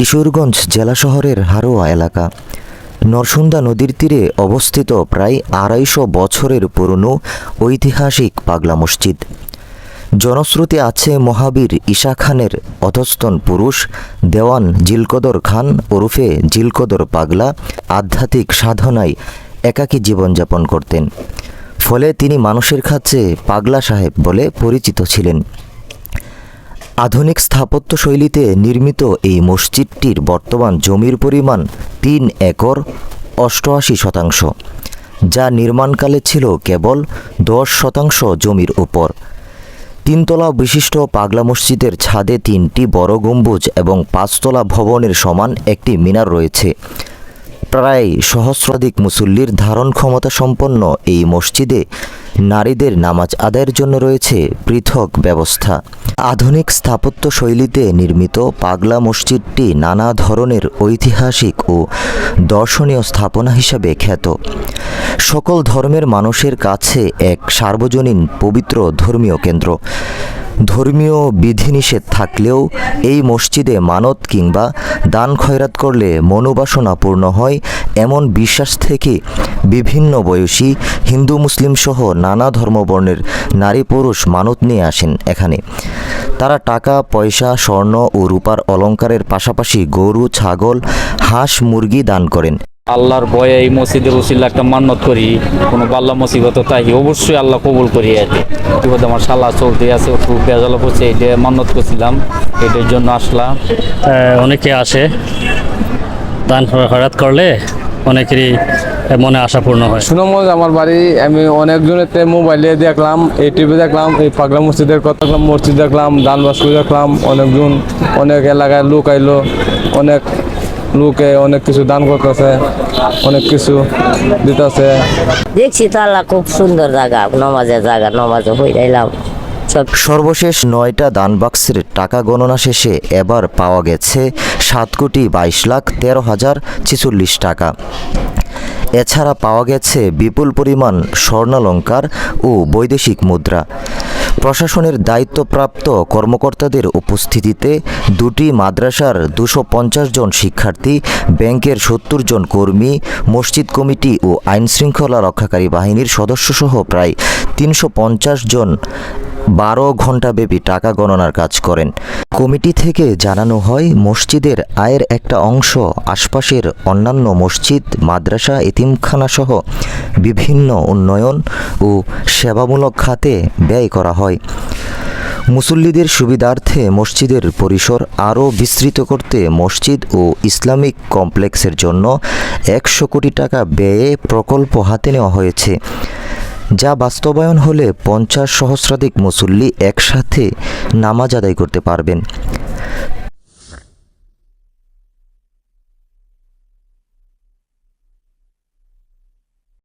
কিশোরগঞ্জ জেলা শহরের হারোয়া এলাকা। নরসুন্দা নদীর তীরে অবস্থিত প্রায় ২৫০ বছরের পুরনো ঐতিহাসিক পাগলা মসজিদ। জনশ্রুতি আছে মহাবীর ঈশা খানের অধস্তন পুরুষ দেওয়ান জিলকদর খান ওরফে জিলকদর পাগলা আধ্যাত্মিক সাধনায় একাকী জীবনযাপন করতেন। ফলে তিনি মানুষের কাছে পাগলা সাহেব বলে পরিচিত ছিলেন। আধুনিক স্থাপত্য শৈলীতে নির্মিত এই মসজিদটির বর্তমান জমির পরিমাণ ৩ একর ৮৮ শতাংশ, যা নির্মাণকালে ছিল কেবল ১০ শতাংশ জমির উপর। ৩ তলা বিশিষ্ট পাগলা মসজিদের ছাদে ৩টি বড় গম্বুজ এবং ৫ তলা ভবনের সমান একটি মিনার রয়েছে। প্রায় সহস্রাধিক মুসল্লির ধারণ ক্ষমতা সম্পন্ন এই মসজিদে নারীদের নামাজ আদায়ের জন্য রয়েছে পৃথক ব্যবস্থা। আধুনিক স্থাপত্য শৈলীতে নির্মিত পাগলা মসজিদটি নানা ধরনের ঐতিহাসিক ও দর্শনীয় স্থাপনা হিসাবে খ্যাত। সকল ধর্মের মানুষের কাছে এক সার্বজনীন পবিত্র ধর্মীয় কেন্দ্র। ধর্মীয় বিধিনিষেধ থাকলেও এই মসজিদে মানত কিংবা দান খয়রাত করলে মনোবাসনা পূর্ণ হয় এমন বিশ্বাস থেকে বিভিন্ন বয়সী হিন্দু মুসলিম সহ নানা ধর্মবর্ণের নারী পুরুষ মানত নিয়ে আসেন এখানে। তারা টাকা পয়সা স্বর্ণ ও রূপার অলংকারের পাশাপাশি গরু ছাগল হাঁস মুরগি দান করেন। আল্লাহর ভয়ে এই মসজিদের উসিলা একটা মান্নত করি, কোনো বাল্লা মুসিবত তাই অবশ্যই আল্লাহ কবুল করি। বিপদে আমার শালা চলতে আছে, খুব বেজালা করছে, এটা মান্নত করছিলাম, এটার জন্য আসলাম। অনেকে আসে, দান খয়রাত করলে অনেকেরই মনে আশা পূর্ণ হয়। সুনামগঞ্জ আমার বাড়ি। আমি অনেকজনেতে মোবাইলে দেখলাম, ইউটিউবে দেখলাম, এই পাগলা মসজিদের কথা দেখলাম, মসজিদ দেখলাম, দান বাস্কু দেখলাম। অনেকজন অনেক এলাকায় লোক আইলো, অনেক লোকে অনেক কিছু দান করতেছে, অনেক কিছু দিতেছে। দেখছি তো আল্লাহ খুব সুন্দর জায়গা, নমাজের জায়গা, নমাজও হয়ে যাইলাম। সর্বশেষ ৯টা দান বাক্সের টাকা গণনা শেষে এবার পাওয়া গেছে ৭,২২,১৩,০৪৬ টাকা। এছাড়া পাওয়া গেছে বিপুল পরিমাণ স্বর্ণালংকার ও বৈদেশিক মুদ্রা। প্রশাসনের দায়িত্বপ্রাপ্ত কর্মকর্তাদের উপস্থিতিতে দুটি মাদ্রাসার ২৫০ জন শিক্ষার্থী, ব্যাংকের ৭০ জন কর্মী, মসজিদ কমিটি ও আইনশৃঙ্খলা রক্ষাকারী বাহিনীর সদস্যসহ প্রায় ৩৫০ জন ১২ ঘণ্টাব্যাপী টাকা গণনার কাজ করেন। কমিটি থেকে জানানো হয়, মসজিদের আয়ের একটা অংশ আশপাশের অন্যান্য মসজিদ, মাদ্রাসা, এতিমখানা সহ বিভিন্ন উন্নয়ন ও সেবামূলক খাতে ব্যয় করা হয়। মুসল্লিদের সুবিধার্থে মসজিদের পরিসর আরও বিস্তৃত করতে মসজিদ ও ইসলামিক কমপ্লেক্সের জন্য ১০০ কোটি টাকা ব্যয়ে প্রকল্প হাতে নেওয়া হয়েছে, যা বাস্তবায়ন হলে ৫০ সহস্রাধিক মুসল্লি একসাথে নামাজ আদায় করতে পারবেন।